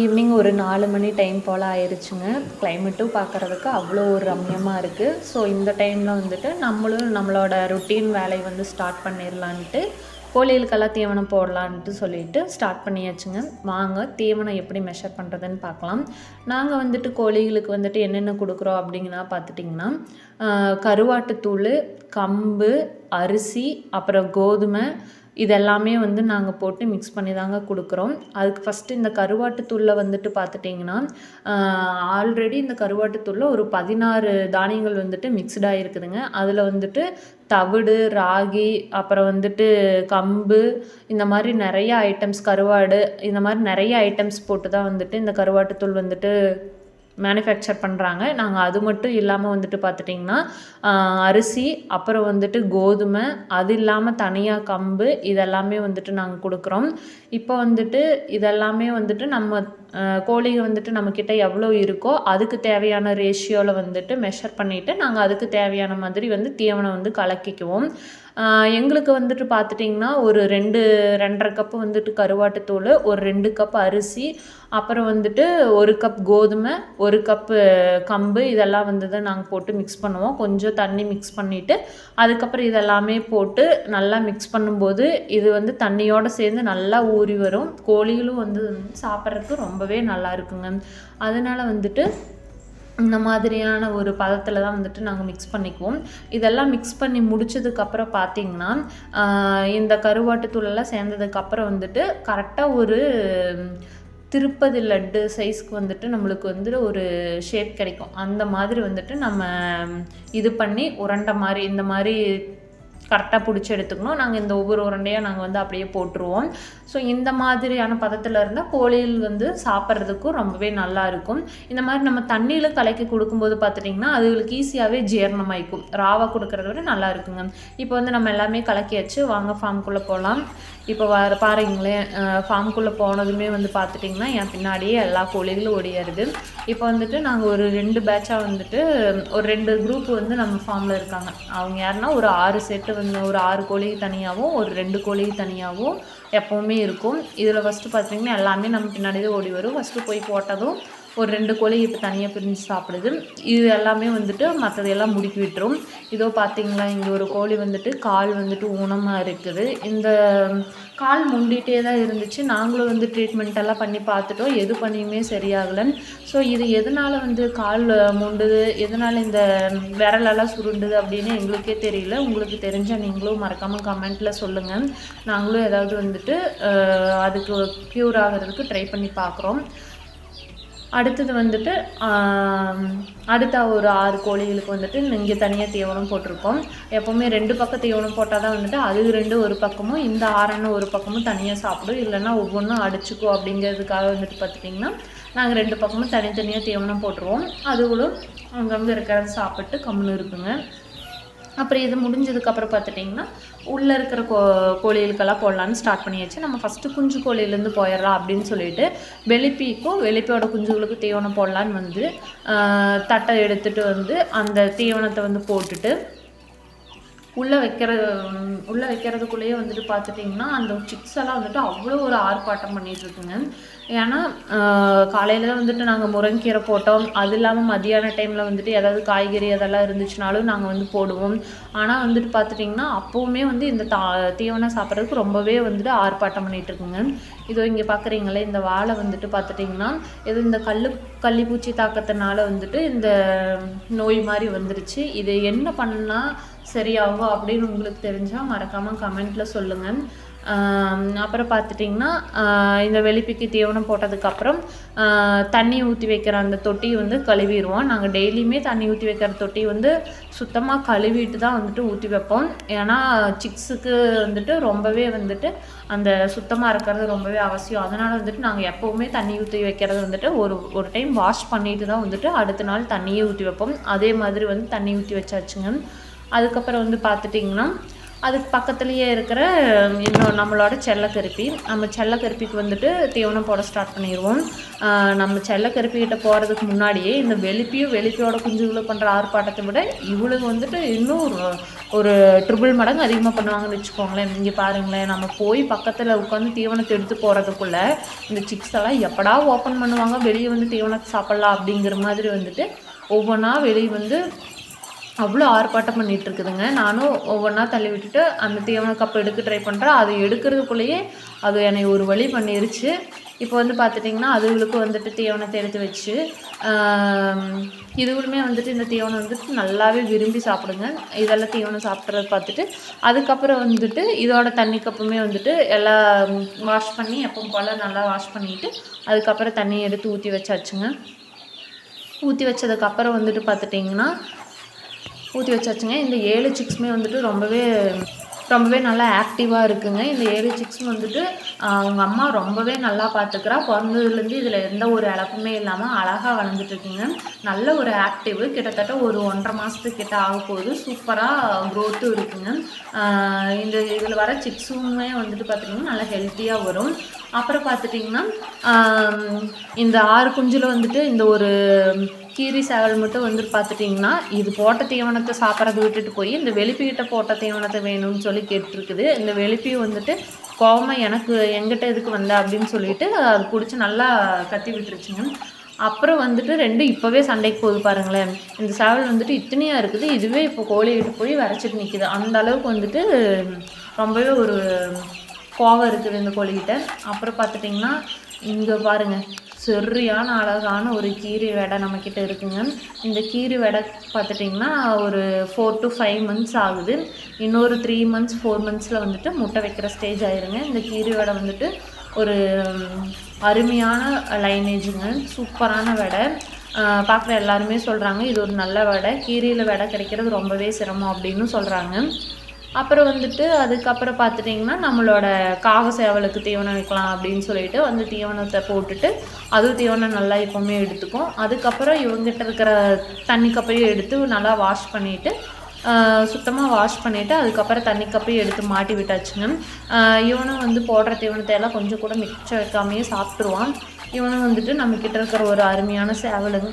Evening ஒரு 4 மணி time போல் ஆயிடுச்சுங்க. கிளைமேட்டும் பார்க்குறதுக்கு அவ்வளோ ஒரு ரம்யமாக இருக்குது. ஸோ இந்த டைமில் வந்துட்டு நம்மளும் நம்மளோட ரொட்டீன் வேலையை வந்து ஸ்டார்ட் பண்ணிடலான்ட்டு கோழிகளுக்கெல்லாம் தீவனம் போடலான்ட்டு சொல்லிட்டு ஸ்டார்ட் பண்ணியாச்சுங்க. வாங்க தீவனம் எப்படி மெஷர் பண்ணுறதுன்னு பார்க்கலாம். நாங்கள் வந்துட்டு கோழிகளுக்கு வந்துட்டு என்னென்ன கொடுக்குறோம் அப்படிங்கன்னா பார்த்துட்டிங்கன்னா, கருவாட்டுத்தூள், கம்பு, அரிசி, அப்புறம் கோதுமை, இதெல்லாமே வந்து நாங்கள் போட்டு மிக்ஸ் பண்ணி தாங்க கொடுக்குறோம். அதுக்கு ஃபஸ்ட்டு இந்த கருவாட்டுத்தூளில் வந்துட்டு பார்த்துட்டிங்கன்னா, ஆல்ரெடி இந்த கருவாட்டுத்தூளில் ஒரு 16 தானியங்கள் வந்துட்டு மிக்ஸ்டாக இருக்குதுங்க. அதில் வந்துட்டு தவிடு, ராகி, அப்புறம் வந்துட்டு கம்பு, இந்த மாதிரி நிறைய ஐட்டம்ஸ், கருவாடு, இந்த மாதிரி நிறைய ஐட்டம்ஸ் போட்டு தான் வந்துட்டு இந்த கருவாட்டுத்தூள் வந்துட்டு மேனுஃபேக்சர் பண்ணுறாங்க. நாங்கள் அது மட்டும் இல்லாமல் வந்துட்டு பார்த்துட்டிங்கன்னா, அரிசி, அப்புறம் வந்துட்டு கோதுமை, அது இல்லாமல் தனியாக கம்பு, இதெல்லாமே வந்துட்டு நாங்கள் கொடுக்குறோம். இப்போ வந்துட்டு இதெல்லாமே வந்துட்டு நம்ம கோழிகள் வந்துட்டு நம்மக்கிட்ட எவ்வளோ இருக்கோ அதுக்கு தேவையான ரேஷியோவில் வந்துட்டு மெஷர் பண்ணிவிட்டு நாங்கள் அதுக்கு தேவையான மாதிரி வந்து தீவனம் வந்து கலக்கிக்குவோம். எங்களுக்கு வந்துட்டு பார்த்துட்டிங்கன்னா ஒரு 2-2.5 கப்பு வந்துட்டு கருவாட்டுத்தூள், ஒரு 2 கப் அரிசி, அப்புறம் வந்துட்டு 1 கப் கோதுமை, 1 கப்பு கம்பு, இதெல்லாம் வந்து தான் நாங்கள் போட்டு மிக்ஸ் பண்ணுவோம். கொஞ்சம் தண்ணி மிக்ஸ் பண்ணிவிட்டு அதுக்கப்புறம் இதெல்லாமே போட்டு நல்லா மிக்ஸ் பண்ணும்போது இது வந்து தண்ணியோடு சேர்ந்து நல்லா ஊறி வரும். கோழிகளும் வந்து சாப்பிட்றதுக்கு ரொம்பவே நல்லா இருக்குங்க. அதனால் வந்துட்டு இந்த மாதிரியான ஒரு பதத்தில் தான் வந்துட்டு நாங்கள் மிக்ஸ் பண்ணிக்குவோம். இதெல்லாம் மிக்ஸ் பண்ணி முடித்ததுக்கப்புறம் பார்த்திங்கன்னா, இந்த கருவாட்டுத்தூளெல்லாம் சேர்ந்ததுக்கப்புறம் வந்துட்டு கரெக்டாக ஒரு திருப்பதி லட்டு சைஸ்க்கு வந்துட்டு நம்மளுக்கு வந்துட்டு ஒரு ஷேப் கிடைக்கும். அந்த மாதிரி வந்துட்டு நம்ம இது பண்ணி உருண்டை மாதிரி இந்த மாதிரி கரெக்டாக பிடிச்சி எடுத்துக்கணும். நாங்கள் இந்த ஒவ்வொரு உருண்டையாக நாங்கள் வந்து அப்படியே போட்டுருவோம். ஸோ இந்த மாதிரியான பதத்தில் இருந்தால் கோழிகள் வந்து சாப்பிட்றதுக்கும் ரொம்பவே நல்லா இருக்கும். இந்த மாதிரி நம்ம தண்ணியில் கலக்கி கொடுக்கும்போது பார்த்துட்டிங்கன்னா அதுகளுக்கு ஈஸியாகவே ஜீரணமாயிக்கும். ராவாக கொடுக்குறத விட நல்லா இருக்குங்க. இப்போ வந்து நம்ம எல்லாமே கலக்கியாச்சு. வாங்க ஃபார்முக்குள்ளே போகலாம். இப்போ பாருங்களேன், ஃபார்முக்குள்ளே போனதுமே வந்து பார்த்துட்டிங்கன்னா என் பின்னாடியே எல்லா கோழிகளும் ஓடியாருது. இப்போ வந்துட்டு நாங்கள் ஒரு 2 பேட்சாக வந்துட்டு ஒரு 2 குரூப் வந்து நம்ம ஃபார்மில் இருக்காங்க. அவங்க யாருன்னா ஒரு 6 செட்டு வந்து ஒரு 6 கோழிக்கு தனியாகவும் ஒரு 2 கோழிக்கு தனியாகவும் எப்போவுமே இருக்கும். இதில் ஃபஸ்ட்டு பார்த்திங்கன்னா எல்லாமே நம்ம பின்னாடி தான் ஓடி வரும். ஃபஸ்ட்டு போய் போட்டதும் ஒரு 2 கோழி இப்போ தனியாக பிரிஞ்சு சாப்பிடுது. இது எல்லாமே வந்துட்டு மற்றதையெல்லாம் முடுக்கி விட்டுரும். இதோ பார்த்திங்களா, இங்கே ஒரு கோழி வந்துட்டு கால் வந்துட்டு ஊனமாக இருக்குது. இந்த கால் முண்டிகிட்டே தான் இருந்துச்சு. நாங்களும் வந்து ட்ரீட்மெண்ட் எல்லாம் பண்ணி பார்த்துட்டோம். எது பண்ணியுமே சரியாகலை. ஸோ இது எதனால் வந்து கால் முண்டுது, எதனால் இந்த விரலெல்லாம் சுருண்டுது அப்படின்னு எங்களுக்கே தெரியல. உங்களுக்கு தெரிஞ்சால் நீங்களும் மறக்காமல் கமெண்ட்டில் சொல்லுங்கள். நாங்களும் ஏதாவது வந்துட்டு அதுக்கு க்யூர் ஆகிறதுக்கு ட்ரை பண்ணி பார்க்குறோம். அடுத்தது வந்துட்டு அடுத்த ஒரு 6 கோழிகளுக்கு வந்துட்டு இங்கே தனியாக தீவனம் போட்டிருக்கோம். எப்போவுமே 2 பக்கம் தீவனம் போட்டால் தான் வந்துட்டு அது 2 ஒரு பக்கமும் இந்த 6 ஒரு பக்கமும் தனியாக சாப்பிடும். இல்லைன்னா ஒவ்வொன்றும் அடிச்சுக்கும். அப்படிங்கிறதுக்காக வந்துட்டு பார்த்துட்டிங்கன்னா நாங்கள் 2 பக்கமும் தனித்தனியாக தீவனம் போட்டுருவோம். அதுகளும் அங்கங்கே இருக்கிறத சாப்பிட்டு கம்முன்னு இருக்குங்க. அப்புறம் இது முடிஞ்சதுக்கப்புறம் பார்த்துட்டிங்கன்னா உள்ளே இருக்கிற கோழிகளுக்கெல்லாம் போடலான்னு ஸ்டார்ட் பண்ணியாச்சு. நம்ம ஃபஸ்ட்டு குஞ்சு கோழியிலேருந்து போயிடலாம் அப்படின்னு சொல்லிட்டு வெளிப்பியோட குஞ்சுகளுக்கு தீவனம் போடலான்னு வந்து தட்டை எடுத்துகிட்டு வந்து அந்த தீவனத்தை வந்து போட்டுட்டு உள்ளே வைக்கிறதுக்குள்ளேயே வந்துட்டு பார்த்துட்டிங்கன்னா அந்த சிக்ஸ் எல்லாம் வந்துட்டு அவ்வளோ ஒரு ஆர்ப்பாட்டம் பண்ணிகிட்ருக்குங்க. ஏன்னா காலையில் தான் வந்துட்டு நாங்கள் முருங்கீரை போட்டோம். அது இல்லாமல் மதியான டைமில் வந்துட்டு ஏதாவது காய்கறி அதெல்லாம் இருந்துச்சுனாலும் நாங்கள் வந்து போடுவோம். ஆனால் வந்துட்டு பார்த்துட்டிங்கன்னா அப்போவுமே வந்து இந்த தீவனம் சாப்பிட்றதுக்கு ரொம்பவே வந்துட்டு ஆர்ப்பாட்டம் பண்ணிகிட்ருக்குங்க. இதோ இங்கே பார்க்குறீங்களே, இந்த வாழை வந்துட்டு பார்த்துட்டிங்கன்னா இது இந்த கள்ளிப்பூச்சி தாக்கத்தினால வந்துட்டு இந்த நோய் மாதிரி வந்துருச்சு. இது என்ன பண்ணால் சரியாகும் அப்படின்னு உங்களுக்கு தெரிஞ்சால் மறக்காமல் கமெண்ட்டில் சொல்லுங்கள். அப்புறம் பார்த்துட்டிங்கன்னா இந்த வெளிப்பிக்கு தீவனம் போட்டதுக்கப்புறம் தண்ணி ஊற்றி வைக்கிற அந்த தொட்டியை வந்து கழுவிடுவோம். நாங்கள் டெய்லியுமே தண்ணி ஊற்றி வைக்கிற தொட்டி வந்து சுத்தமாக கழுவிட்டு தான் வந்துட்டு ஊற்றி வைப்போம். ஏன்னா சிக்ஸுக்கு வந்துட்டு ரொம்பவே வந்துட்டு அந்த சுத்தமாக இருக்கிறது ரொம்பவே அவசியம். அதனால் வந்துட்டு நாங்கள் எப்போவுமே தண்ணி ஊற்றி வைக்கிறது வந்துட்டு ஒரு டைம் வாஷ் பண்ணிட்டு தான் வந்துட்டு அடுத்த நாள் தண்ணியே ஊற்றி வைப்போம். அதே மாதிரி வந்து தண்ணி ஊற்றி வச்சாச்சுங்க. அதுக்கப்புறம் வந்து பார்த்துட்டிங்கன்னா அதுக்கு பக்கத்துலேயே இருக்கிற இன்னும் நம்மளோட செல்லக்கருப்பி, நம்ம செல்லக்கருப்பிக்கு வந்துட்டு தீவனம் போட ஸ்டார்ட் பண்ணிடுவோம். நம்ம செல்லக்கருப்பிக்கிட்ட போகிறதுக்கு முன்னாடியே இந்த வெளிப்பியோட குஞ்சுகளை பண்ணுற ஆர்ப்பாட்டத்தை விட இவளுக்கு வந்துட்டு இன்னும் ஒரு ட்ரிபிள் மடங்கு அதிகமாக பண்ணுவாங்கன்னு வச்சுக்கோங்களேன். இங்கே பாருங்களேன், நம்ம போய் பக்கத்தில் உட்காந்து தீவனத்தை எடுத்து போகிறதுக்குள்ளே இந்த சிக்ஸ் எல்லாம் எப்படா ஓப்பன் பண்ணுவாங்க, வெளியே வந்து தீவனத்தை சாப்பிட்லாம் அப்படிங்கிற மாதிரி வந்துட்டு ஒவ்வொன்றா வெளியே வந்து அவ்வளோ ஆர்ப்பாட்டம் பண்ணிகிட்டு இருக்குதுங்க. நானும் ஒவ்வொன்றா தள்ளி விட்டுட்டு அந்த தீவன கப்பை எடுக்க ட்ரை பண்ணுறேன். அது எடுக்கிறதுக்குள்ளேயே அது என்னை ஒரு வழி பண்ணிருச்சு. இப்போ வந்து பார்த்துட்டிங்கன்னா அதுகளுக்கு வந்துட்டு தீவனத்தை எடுத்து வச்சு இதுவுமே வந்துட்டு இந்த தீவனம் வந்துட்டு நல்லாவே விரும்பி சாப்பிடுங்க. இதெல்லாம் தீவனம் சாப்பிட்றது பார்த்துட்டு அதுக்கப்புறம் வந்துட்டு இதோட தண்ணி கப்புமே வந்துட்டு எல்லாம் வாஷ் பண்ணி எப்பவும் போல் நல்லா வாஷ் பண்ணிவிட்டு அதுக்கப்புறம் தண்ணி எடுத்து ஊற்றி வச்சாச்சுங்க. ஊற்றி வச்சதுக்கப்புறம் வந்துட்டு பார்த்துட்டிங்கன்னா ஊற்றி வச்சாச்சுங்க. இந்த 7 சிக்ஸுமே வந்துட்டு ரொம்பவே நல்லா ஆக்டிவாக இருக்குங்க. இந்த 7 சிக்ஸும் வந்துட்டு அவங்க அம்மா ரொம்பவே நல்லா பார்த்துக்கிறா. பிறந்ததுலேருந்து இதில் எந்த ஒரு இழப்புமே இல்லாமல் அழகாக வளர்ந்துட்டுருக்குங்க. நல்ல ஒரு ஆக்டிவ், கிட்டத்தட்ட ஒரு 1.5 மாதத்துக்கிட்ட ஆக போகுது. சூப்பராக க்ரோத்தும் இருக்குங்க. இதில் வர சிக்ஸுமே வந்துட்டு பார்த்திங்கன்னா நல்லா ஹெல்த்தியாக வரும். அப்புறம் பார்த்துட்டிங்கன்னா இந்த 6 குஞ்சில் வந்துட்டு இந்த ஒரு கீரி சேவல் மட்டும் வந்துட்டு பார்த்துட்டிங்கன்னா இது போட்ட தீவனத்தை சாப்பிட்றத விட்டுட்டு போய் இந்த வெளிப்பிக்கிட்ட போட்ட தீவனத்தை வேணும்னு சொல்லி கேட்டுருக்குது. இந்த வெளிப்பி வந்துட்டு கோவமாக எனக்கு எங்கிட்ட எதுக்கு வந்த அப்படின்னு சொல்லிட்டு அது பிடிச்சி நல்லா கத்தி விட்டுருச்சுங்க. அப்புறம் வந்துட்டு 2 இப்போவே சண்டைக்கு போகுது பாருங்களேன். இந்த சேவல் வந்துட்டு இத்தனையாக இருக்குது, இதுவே இப்போ கோழிக்கிட்ட போய் வரைச்சிட்டு நிற்கிது. அந்த அளவுக்கு வந்துட்டு ரொம்பவே ஒரு கோவம் இருக்குது இந்த கோழிக்கிட்ட. அப்புறம் பார்த்துட்டிங்கன்னா இங்கே பாருங்கள், சரியான அழகான ஒரு கீரி வெடை நம்மக்கிட்ட இருக்குங்க. இந்த கீரி வெடை பார்த்துட்டிங்கன்னா ஒரு 4 to 5 months ஆகுது. இன்னொரு 3 months 4 monthஸில் வந்துட்டு முட்டை வைக்கிற ஸ்டேஜ் ஆயிருங்க. இந்த கீரி வெடை வந்துட்டு ஒரு அருமையான லைனேஜுங்க, சூப்பரான வெடை. பார்க்குற எல்லாருமே சொல்கிறாங்க இது ஒரு நல்ல வெடை, கீரியில் வெடை கிடைக்கிறது ரொம்பவே சிரமம் அப்படின்னு சொல்கிறாங்க. அப்புறம் வந்துட்டு அதுக்கப்புறம் பார்த்துட்டிங்கன்னா நம்மளோட காக சேவலுக்கு தீவனம் வைக்கலாம் அப்படின்னு சொல்லிட்டு வந்து தீவனத்தை போட்டுட்டு அதுவும் தீவனம் நல்லா எப்போவுமே எடுத்துக்கும். அதுக்கப்புறம் இவங்ககிட்ட இருக்கிற தண்ணி கப்பையும் எடுத்து நல்லா வாஷ் பண்ணிவிட்டு சுத்தமாக வாஷ் பண்ணிவிட்டு அதுக்கப்புறம் தண்ணி கப்பையும் எடுத்து மாட்டி விட்டாச்சுங்க. இவனும் வந்து போடுற தீவனத்தை எல்லாம் கொஞ்சம் கூட மிச்சம் வைக்காமையே சாப்பிட்ருவான். இவனும் வந்துட்டு நம்மக்கிட்ட இருக்கிற ஒரு அருமையான சேவலுங்க.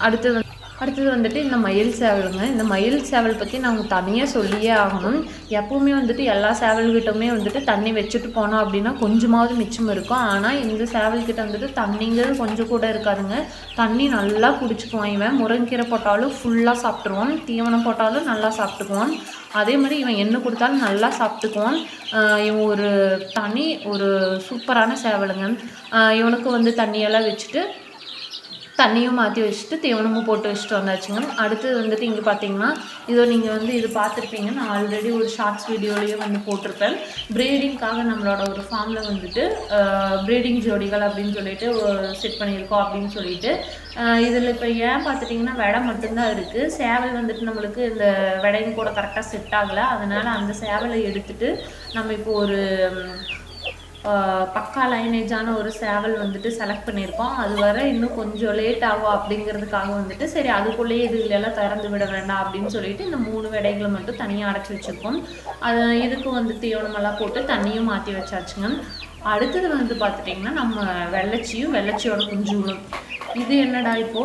அடுத்தது வந்துட்டு இந்த மயில் சேவலுங்க. இந்த மயில் சேவல் பற்றி நாங்கள் தனியாக சொல்லியே ஆகணும். எப்பவுமே வந்துட்டு எல்லா சேவல்கிட்டவுமே வந்துட்டு தண்ணி வச்சுட்டு போனோம் அப்படின்னா கொஞ்சமாவது மிச்சம் இருக்கும். ஆனால் இந்த சேவல்கிட்ட வந்துட்டு தண்ணிங்கிறது கொஞ்சம் கூட இருக்காதுங்க. தண்ணி நல்லா குடிச்சுக்குவான். இவன் முருங்கீரை போட்டாலும் ஃபுல்லாக சாப்பிட்ருவான், தீவனம் போட்டாலும் நல்லா சாப்பிட்டுக்குவான். அதே மாதிரி இவன் என்ன கொடுத்தாலும் நல்லா சாப்பிட்டுக்குவான். இவன் ஒரு சூப்பரான சேவலுங்க. இவனுக்கு வந்து தண்ணியெல்லாம் வச்சுட்டு தண்ணியும் மாற்றி வச்சுட்டு தீவனமும் போட்டு வச்சுட்டு வந்தாச்சுங்க. அடுத்தது வந்துட்டு இங்கே பார்த்தீங்கன்னா நீங்கள் வந்து இது பார்த்துருப்பீங்க, நான் ஆல்ரெடி ஒரு ஷார்ட்ஸ் வீடியோலேயே வந்து போட்டிருப்பேன். ப்ரீடிங்காக நம்மளோட ஒரு ஃபார்மில் வந்துட்டு ப்ரீடிங் ஜோடிகள் அப்படின்னு சொல்லிட்டு செட் பண்ணியிருக்கோம் அப்படின்னு சொல்லிட்டு இதில் இப்போ ஏன் பார்த்துட்டிங்கன்னா வெடை மட்டும்தான் இருக்குது. சேவல் வந்துட்டு நம்மளுக்கு இந்த வெடையும் கூட கரெக்டாக செட் ஆகலை. அதனால் அந்த சேவலை எடுத்துகிட்டு நம்ம இப்போ ஒரு பக்கா லைனேஜான ஒரு சேவல் வந்துட்டு செலக்ட் பண்ணியிருக்கோம். அது வர இன்னும் கொஞ்சம் லேட் ஆகும் அப்படிங்கிறதுக்காக வந்துட்டு சரி அதுக்குள்ளேயே இதுகளெல்லாம் திறந்து விட வேண்டாம் அப்படின்னு சொல்லிட்டு இந்த 3 வெடைகளை மட்டும் தனியாக அடைச்சி வச்சுருக்கோம். இதுக்கு வந்து தீவனமெல்லாம் போட்டு தண்ணியும் மாற்றி வச்சாச்சுங்க. அடுத்தது வந்து பார்த்துட்டிங்கன்னா நம்ம வெள்ளச்சியோட குஞ்சுகளும். இது என்னடா இப்போ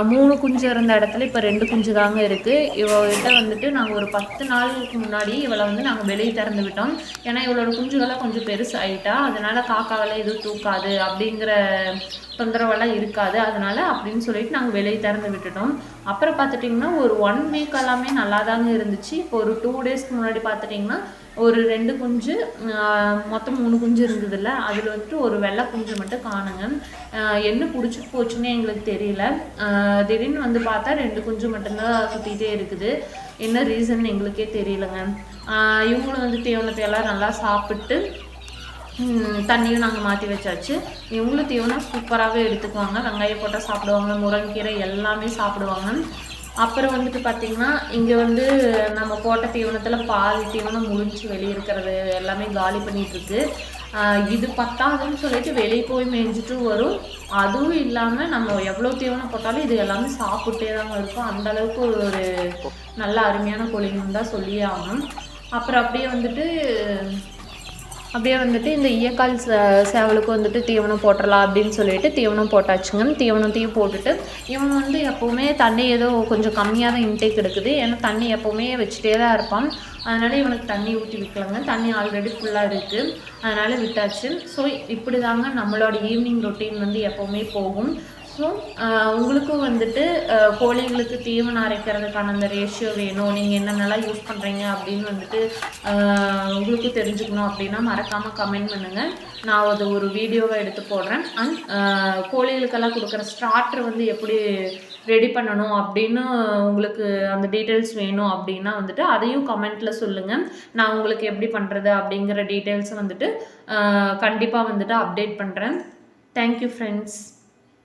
3 குஞ்சு இருந்த இடத்துல இப்போ 2 குஞ்சு தாங்க இருக்குது. இவகிட்ட வந்துட்டு நாங்கள் ஒரு 10 நாளுக்கு முன்னாடி இவளை வந்து நாங்கள் வெளியே திறந்து விட்டோம். ஏன்னா இவளோட குஞ்சுகள்லாம் கொஞ்சம் பெருசாகிட்டா, அதனால் காக்காவெல்லாம் எதுவும் தூக்காது அப்படிங்கிற தொந்தரவெல்லாம் இருக்காது, அதனால் அப்படின்னு சொல்லிட்டு நாங்கள் வெளியே திறந்து விட்டுட்டோம். அப்புறம் பார்த்துட்டிங்கன்னா ஒரு 1 வீக் எல்லாமே நல்லா தாங்க இருந்துச்சு. இப்போ ஒரு 2 டேஸ்க்கு முன்னாடி பார்த்துட்டிங்கன்னா ஒரு 2 குஞ்சு, மொத்தம் 3 குஞ்சு இருந்ததில்ல, அதில் வந்துட்டு ஒரு வெள்ளை குஞ்சு மட்டும் காணுங்க. என்ன பிடிச்சிட்டு போச்சுன்னே எங்களுக்கு தெரியல. திடீர்னு வந்து பார்த்தா 2 குஞ்சு மட்டும்தான் சுற்றிகிட்டே இருக்குது. என்ன ரீசன் எங்களுக்கே தெரியலங்க. இவங்களும் வந்து தீவனத்தை எல்லாம் நல்லா சாப்பிட்டு தண்ணியும் நாங்கள் மாற்றி வச்சாச்சு. இவங்களும் தீவனம் சூப்பராகவே எடுத்துக்குவாங்க. வெங்காயம் போட்டால் சாப்பிடுவாங்க, முருங்கீரை எல்லாமே சாப்பிடுவாங்க. அப்புறம் வந்துட்டு பார்த்திங்கன்னா இங்கே வந்து நம்ம போட்ட தீவனத்தில் பால் தீவனம் முடிஞ்சு வெளியே இருக்கிறது எல்லாமே காலி பண்ணிகிட்ருக்கு. இது பத்தாதுன்னு சொல்லிட்டு வெளியே போய் மேய்ஞ்சிட்டும் வரும். அதுவும் இல்லாமல் நம்ம எவ்வளோ தீவனம் போட்டாலும் இது எல்லாமே சாப்பிட்டே தாங்க இருக்கும். அந்தளவுக்கு ஒரு நல்ல அருமையான கோழின்னு தான் சொல்லியே ஆகணும். அப்புறம் அப்படியே வந்துட்டு இந்த ஈயக்கால் சேவலுக்கு வந்துட்டு தீவனம் போட்டுடலாம் அப்படின்னு சொல்லிட்டு தீவனம் போட்டாச்சுங்க. தீவனத்தையும் போட்டுட்டு இவன் வந்து எப்போவுமே தண்ணி ஏதோ கொஞ்சம் கம்மியாக தான் இன்டேக் எடுக்குது. ஏன்னா தண்ணி எப்போவுமே வச்சுட்டே தான் இருப்பான். அதனால் இவனுக்கு தண்ணி ஊற்றி விற்கலாங்க. தண்ணி ஆல்ரெடி ஃபுல்லாக இருக்குது, அதனால் விட்டாச்சு. ஸோ இப்படி தாங்க நம்மளோட ஈவினிங் ரொட்டீன் வந்து எப்போவுமே போகும். ஸோ உங்களுக்கும் வந்துட்டு கோழிகளுக்கு தீவனம் அரைக்கிறதுக்கான அந்த ரேஷியோ வேணும், நீங்கள் என்னென்னலாம் யூஸ் பண்ணுறீங்க அப்படின்னு வந்துட்டு உங்களுக்கும் தெரிஞ்சுக்கணும் அப்படின்னா மறக்காமல் கமெண்ட் பண்ணுங்கள். நான் அது ஒரு வீடியோவை எடுத்து போடுறேன். அண்ட் கோழிகளுக்கெல்லாம் கொடுக்குற ஸ்டார்டர் வந்து எப்படி ரெடி பண்ணணும் அப்படின்னு உங்களுக்கு அந்த டீட்டெயில்ஸ் வேணும் அப்படின்னா வந்துட்டு அதையும் கமெண்ட்டில் சொல்லுங்கள். நான் உங்களுக்கு எப்படி பண்ணுறது அப்படிங்கிற டீட்டெயில்ஸை வந்துட்டு கண்டிப்பாக வந்துட்டு அப்டேட் பண்ணுறேன். Thank you friends.